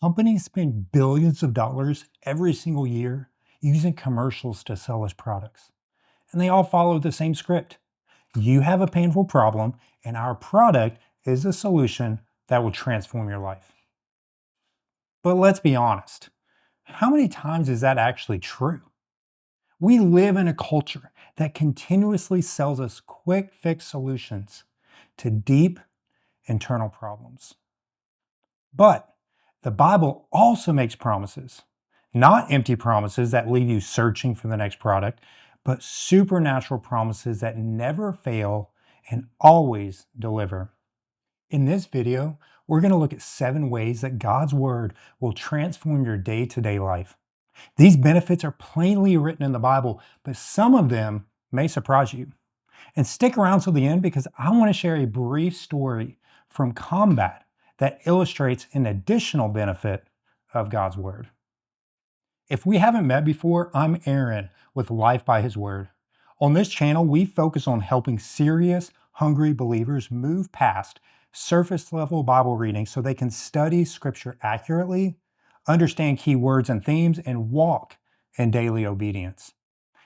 Companies spend billions of dollars every single year using commercials to sell us products. And they all follow the same script. You have a painful problem, and our product is a solution that will transform your life. But let's be honest, how many times is that actually true? We live in a culture that continuously sells us quick fix solutions to deep internal problems. But the Bible also makes promises, not empty promises that leave you searching for the next product, but supernatural promises that never fail and always deliver. In this video, we're going to look at 7 ways that God's Word will transform your day-to-day life. These benefits are plainly written in the Bible, but some of them may surprise you. And stick around till the end because I want to share a brief story from combat that illustrates an additional benefit of God's Word. If we haven't met before, I'm Aaron with Life by His Word. On this channel, we focus on helping serious, hungry believers move past surface level Bible reading so they can study Scripture accurately, understand key words and themes, and walk in daily obedience.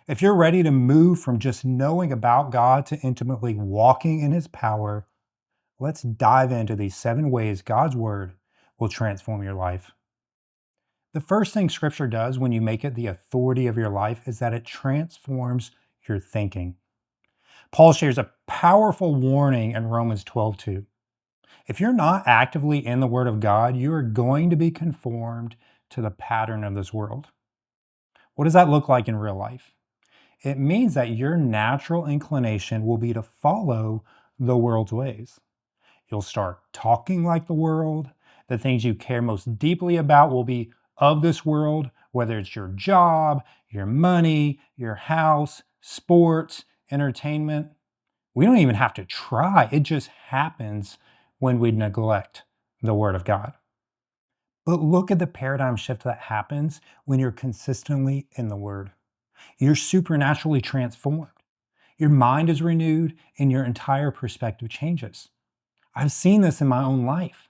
If you're ready to move from just knowing about God to intimately walking in His power, let's dive into these 7 ways God's Word will transform your life. The first thing Scripture does when you make it the authority of your life is that it transforms your thinking. Paul shares a powerful warning in Romans 12:2. If you're not actively in the Word of God, you are going to be conformed to the pattern of this world. What does that look like in real life? It means that your natural inclination will be to follow the world's ways. You'll start talking like the world. The things you care most deeply about will be of this world, whether it's your job, your money, your house, sports, entertainment. We don't even have to try. It just happens when we neglect the Word of God. But look at the paradigm shift that happens when you're consistently in the Word. You're supernaturally transformed. Your mind is renewed and your entire perspective changes. I've seen this in my own life.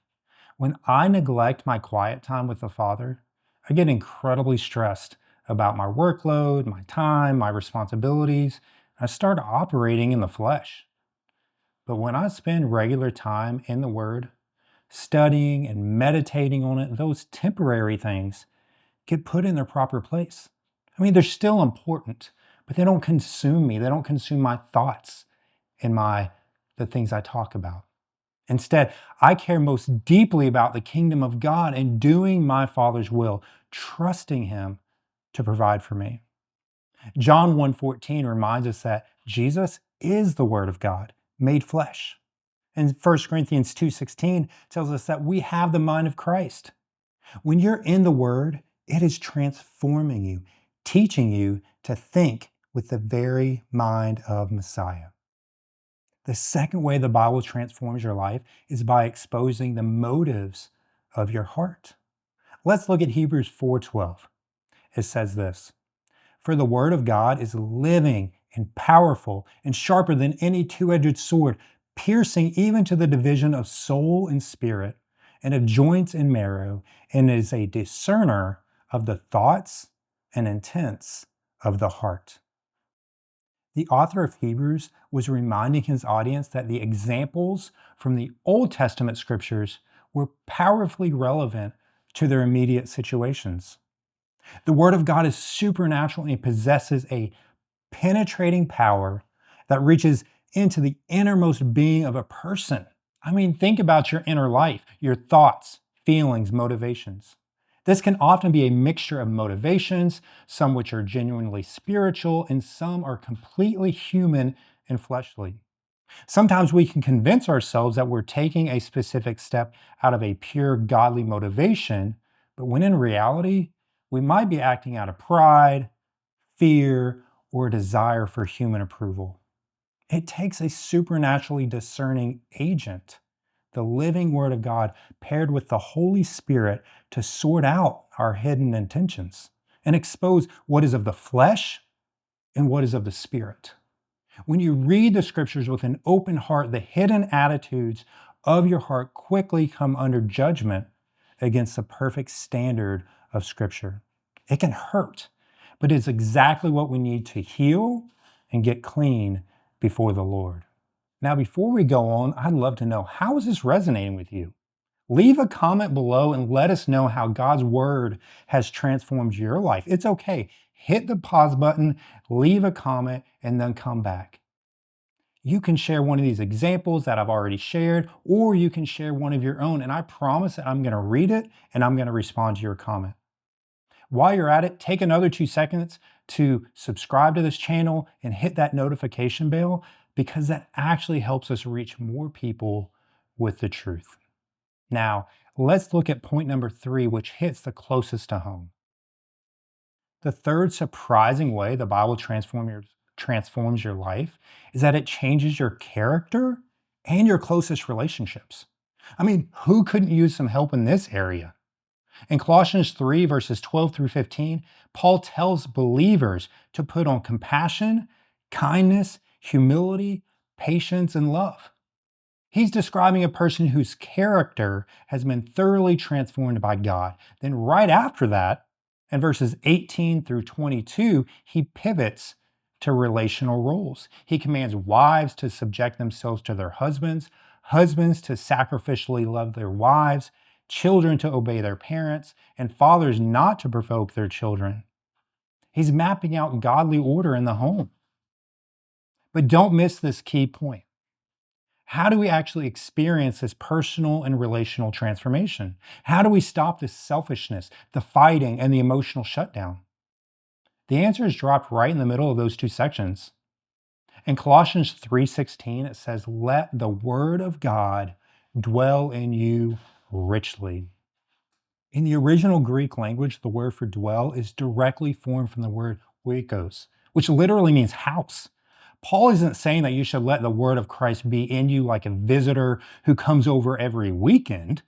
When I neglect my quiet time with the Father, I get incredibly stressed about my workload, my time, my responsibilities. I start operating in the flesh. But when I spend regular time in the Word, studying and meditating on it, those temporary things get put in their proper place. I mean, they're still important, but they don't consume me. They don't consume my thoughts and the things I talk about. Instead, I care most deeply about the kingdom of God and doing my Father's will, trusting Him to provide for me. John 1:14 reminds us that Jesus is the Word of God made flesh. And 1 Corinthians 2:16 tells us that we have the mind of Christ. When you're in the Word, it is transforming you, teaching you to think with the very mind of Messiah. The second way the Bible transforms your life is by exposing the motives of your heart. Let's look at Hebrews 4:12. It says this, "For the word of God is living and powerful and sharper than any two-edged sword, piercing even to the division of soul and spirit and of joints and marrow, and is a discerner of the thoughts and intents of the heart." The author of Hebrews was reminding his audience that the examples from the Old Testament scriptures were powerfully relevant to their immediate situations. The Word of God is supernatural and possesses a penetrating power that reaches into the innermost being of a person. I mean, think about your inner life, your thoughts, feelings, motivations. This can often be a mixture of motivations, some which are genuinely spiritual, and some are completely human and fleshly. Sometimes we can convince ourselves that we're taking a specific step out of a pure godly motivation, but when in reality, we might be acting out of pride, fear, or a desire for human approval. It takes a supernaturally discerning agent, the living Word of God, paired with the Holy Spirit to sort out our hidden intentions and expose what is of the flesh and what is of the Spirit. When you read the scriptures with an open heart, the hidden attitudes of your heart quickly come under judgment against the perfect standard of Scripture. It can hurt, but it's exactly what we need to heal and get clean before the Lord. Now, before we go on, I'd love to know, how is this resonating with you? Leave a comment below and let us know how God's word has transformed your life. It's okay. Hit the pause button, leave a comment, and then come back. You can share one of these examples that I've already shared, or you can share one of your own, and I promise that I'm going to read it and I'm going to respond to your comment. While you're at it, take another 2 seconds to subscribe to this channel and hit that notification bell, because that actually helps us reach more people with the truth. Now, let's look at point number 3, which hits the closest to home. The third surprising way the Bible transforms your life is that it changes your character and your closest relationships. I mean, who couldn't use some help in this area? In Colossians 3, verses 12 through 15, Paul tells believers to put on compassion, kindness, humility, patience, and love. He's describing a person whose character has been thoroughly transformed by God. Then, right after that, in verses 18 through 22, he pivots to relational roles. He commands wives to subject themselves to their husbands, husbands to sacrificially love their wives, children to obey their parents, and fathers not to provoke their children. He's mapping out godly order in the home. But don't miss this key point. How do we actually experience this personal and relational transformation? How do we stop this selfishness, the fighting, and the emotional shutdown? The answer is dropped right in the middle of those 2 sections. In Colossians 3:16, it says, "Let the word of God dwell in you richly." In the original Greek language, the word for dwell is directly formed from the word oikos, which literally means house. Paul isn't saying that you should let the word of Christ be in you like a visitor who comes over every weekend.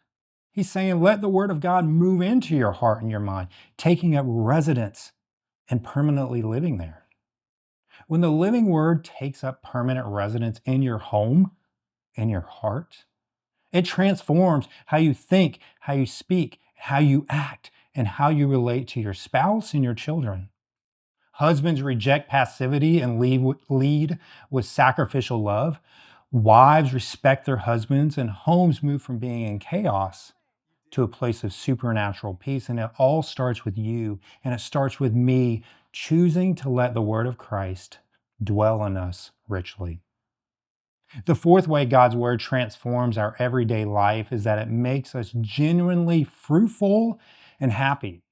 He's saying let the word of God move into your heart and your mind, taking up residence and permanently living there. When the living word takes up permanent residence in your home, in your heart, it transforms how you think, how you speak, how you act, and how you relate to your spouse and your children. Husbands reject passivity and lead with sacrificial love. Wives respect their husbands, and homes move from being in chaos to a place of supernatural peace. And it all starts with you, and it starts with me choosing to let the word of Christ dwell in us richly. The fourth way God's word transforms our everyday life is that it makes us genuinely fruitful and happy.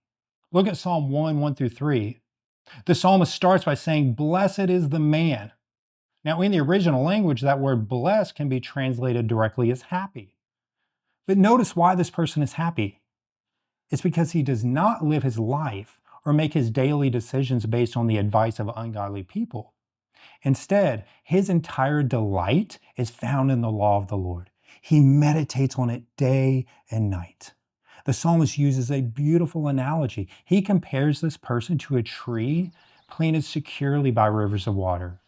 Look at Psalm 1 through 3. The psalmist starts by saying, "Blessed is the man." Now, in the original language, that word blessed can be translated directly as happy. But notice why this person is happy. It's because he does not live his life or make his daily decisions based on the advice of ungodly people. Instead, his entire delight is found in the law of the Lord. He meditates on it day and night. The psalmist uses a beautiful analogy. He compares this person to a tree planted securely by rivers of water.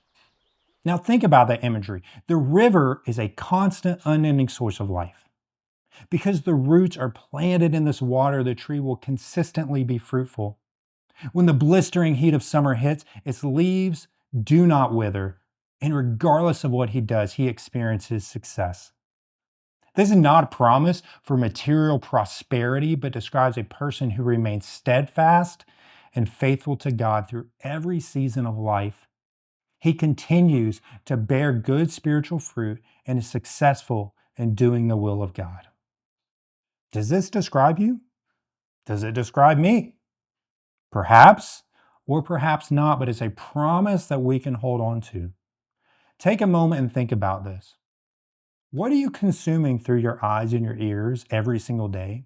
Now, think about that imagery. The river is a constant, unending source of life. Because the roots are planted in this water, the tree will consistently be fruitful. When the blistering heat of summer hits, its leaves do not wither, and regardless of what he does, he experiences success. This is not a promise for material prosperity, but describes a person who remains steadfast and faithful to God through every season of life. He continues to bear good spiritual fruit and is successful in doing the will of God. Does this describe you? Does it describe me? Perhaps, or perhaps not, but it's a promise that we can hold on to. Take a moment and think about this. What are you consuming through your eyes and your ears every single day?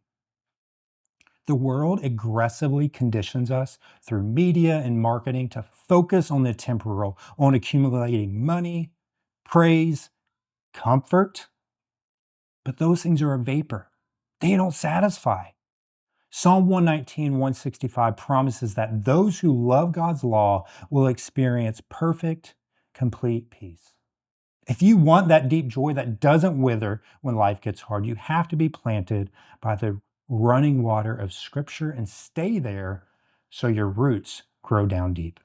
The world aggressively conditions us through media and marketing to focus on the temporal, on accumulating money, praise, comfort. But those things are a vapor. They don't satisfy. Psalm 119, 165 promises that those who love God's law will experience perfect, complete peace. If you want that deep joy that doesn't wither when life gets hard, you have to be planted by the running water of Scripture and stay there so your roots grow down deep.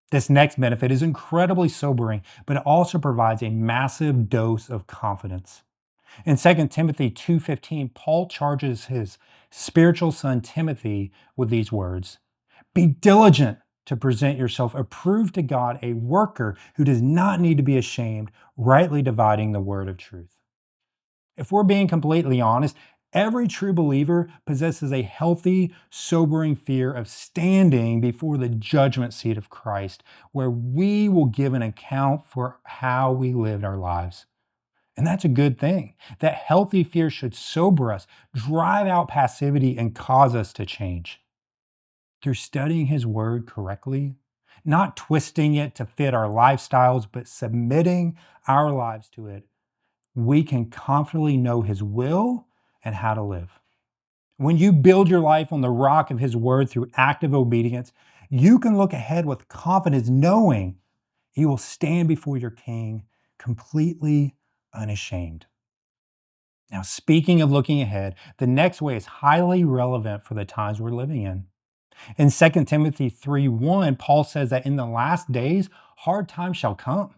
This next benefit is incredibly sobering, but it also provides a massive dose of confidence. In 2 Timothy 2:15, Paul charges his spiritual son Timothy with these words: "Be diligent to present yourself approved to God, a worker who does not need to be ashamed, rightly dividing the word of truth." If we're being completely honest, every true believer possesses a healthy, sobering fear of standing before the judgment seat of Christ, where we will give an account for how we lived our lives. And that's a good thing. That healthy fear should sober us, drive out passivity, and cause us to change. Through studying His Word correctly, not twisting it to fit our lifestyles, but submitting our lives to it, we can confidently know His will and how to live. When you build your life on the rock of His Word through active obedience, you can look ahead with confidence, knowing you will stand before your King completely unashamed. Now, speaking of looking ahead, the next way is highly relevant for the times we're living in. In 2 Timothy 3:1, Paul says that in the last days, hard times shall come.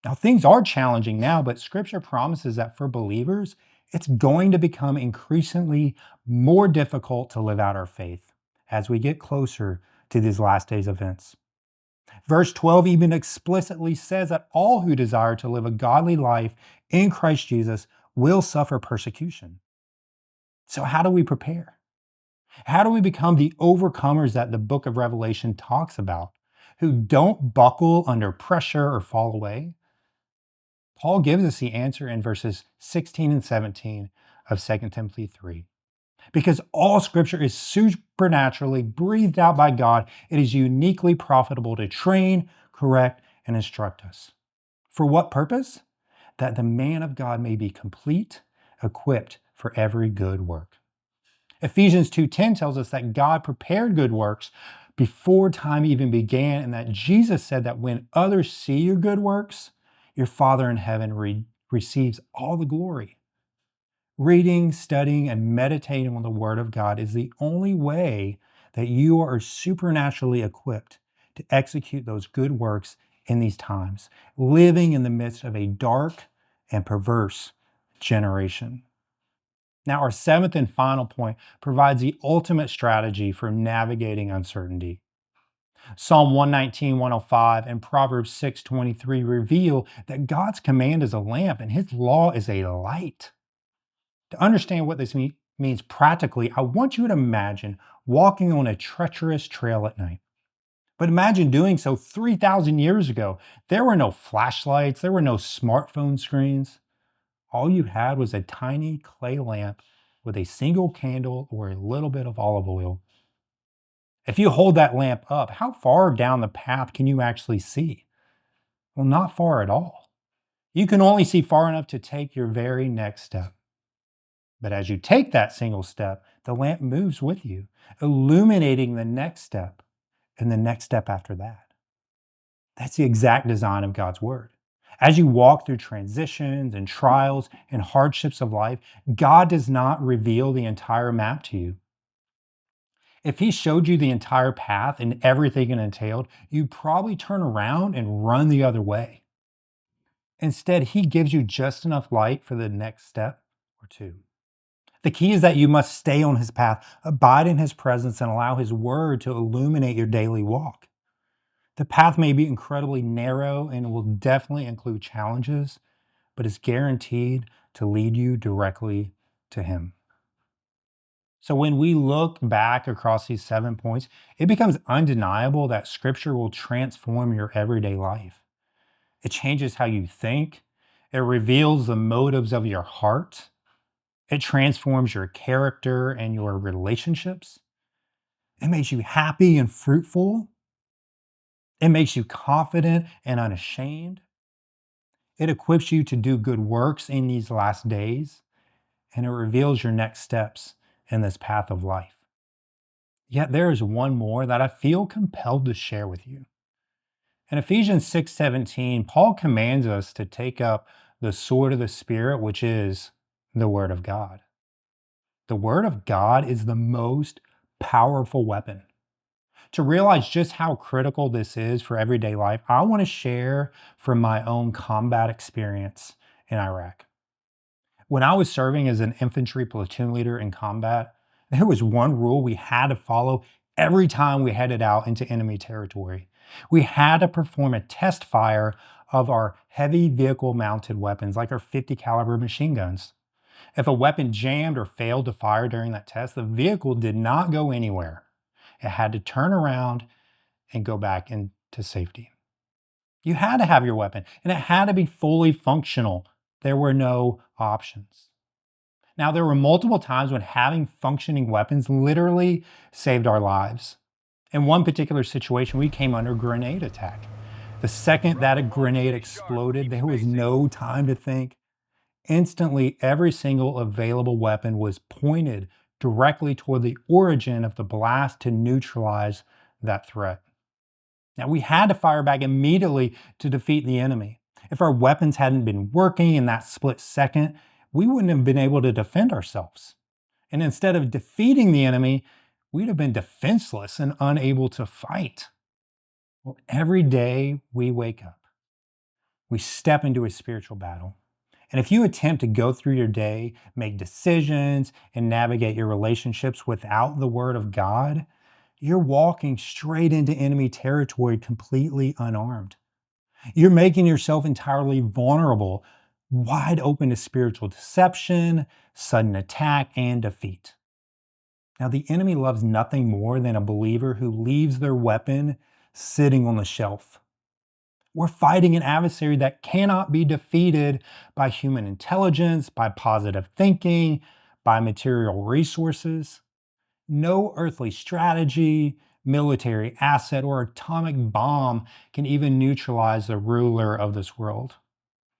Now, things are challenging now, but scripture promises that for believers, it's going to become increasingly more difficult to live out our faith as we get closer to these last days events. Verse 12 even explicitly says that all who desire to live a godly life in Christ Jesus will suffer persecution. So, how do we prepare? How do we become the overcomers that the book of Revelation talks about, who don't buckle under pressure or fall away? Paul gives us the answer in verses 16 and 17 of 2 Timothy 3. Because all scripture is supernaturally breathed out by God, it is uniquely profitable to train, correct, and instruct us. For what purpose? That the man of God may be complete, equipped for every good work. Ephesians 2:10 tells us that God prepared good works before time even began, and that Jesus said that when others see your good works, your Father in heaven receives all the glory. Reading, studying, and meditating on the Word of God is the only way that you are supernaturally equipped to execute those good works in these times, living in the midst of a dark and perverse generation. Now, our seventh and final point provides the ultimate strategy for navigating uncertainty. Psalm 119, 105, and Proverbs 6:23 reveal that God's command is a lamp and His law is a light. To understand what this means practically, I want you to imagine walking on a treacherous trail at night. But imagine doing so 3,000 years ago. There were no flashlights, there were no smartphone screens. All you had was a tiny clay lamp with a single candle or a little bit of olive oil. If you hold that lamp up, how far down the path can you actually see? Well, not far at all. You can only see far enough to take your very next step. But as you take that single step, the lamp moves with you, illuminating the next step and the next step after that. That's the exact design of God's Word. As you walk through transitions and trials and hardships of life, God does not reveal the entire map to you. If He showed you the entire path and everything it entailed, you'd probably turn around and run the other way. Instead, He gives you just enough light for the next step or two. The key is that you must stay on His path, abide in His presence, and allow His Word to illuminate your daily walk. The path may be incredibly narrow and will definitely include challenges, but it's guaranteed to lead you directly to Him. So when we look back across these 7 points, it becomes undeniable that Scripture will transform your everyday life. It changes how you think, it reveals the motives of your heart, it transforms your character and your relationships, it makes you happy and fruitful, it makes you confident and unashamed. It equips you to do good works in these last days, and it reveals your next steps in this path of life. Yet there is one more that I feel compelled to share with you. In Ephesians 6:17, Paul commands us to take up the sword of the Spirit, which is the Word of God. The Word of God is the most powerful weapon. To realize just how critical this is for everyday life, I want to share from my own combat experience in Iraq. When I was serving as an infantry platoon leader in combat, there was one rule we had to follow every time we headed out into enemy territory. We had to perform a test fire of our heavy vehicle mounted weapons like our 50 caliber machine guns. If a weapon jammed or failed to fire during that test, the vehicle did not go anywhere. It had to turn around and go back into safety. You had to have your weapon, and it had to be fully functional. There were no options. Now, there were multiple times when having functioning weapons literally saved our lives. In one particular situation, we came under grenade attack. The second that a grenade exploded, there was no time to think. Instantly, every single available weapon was pointed directly toward the origin of the blast to neutralize that threat. Now, we had to fire back immediately to defeat the enemy. If our weapons hadn't been working in that split second, we wouldn't have been able to defend ourselves. And instead of defeating the enemy, we'd have been defenseless and unable to fight. Well, every day we wake up, we step into a spiritual battle. And if you attempt to go through your day, make decisions, and navigate your relationships without the Word of God, you're walking straight into enemy territory completely unarmed. You're making yourself entirely vulnerable, wide open to spiritual deception, sudden attack, and defeat. Now, the enemy loves nothing more than a believer who leaves their weapon sitting on the shelf. We're fighting an adversary that cannot be defeated by human intelligence, by positive thinking, by material resources. No earthly strategy, military asset, or atomic bomb can even neutralize the ruler of this world.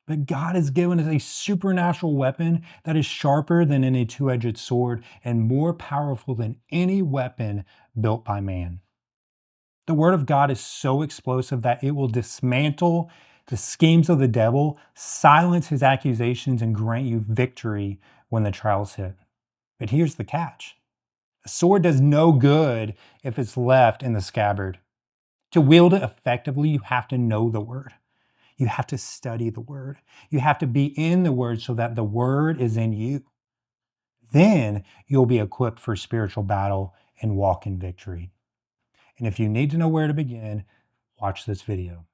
But God has given us a supernatural weapon that is sharper than any two-edged sword and more powerful than any weapon built by man. The Word of God is so explosive that it will dismantle the schemes of the devil, silence his accusations, and grant you victory when the trials hit. But here's the catch: a sword does no good if it's left in the scabbard. To wield it effectively, you have to know the Word. You have to study the Word. You have to be in the Word so that the Word is in you. Then you'll be equipped for spiritual battle and walk in victory. And if you need to know where to begin, watch this video.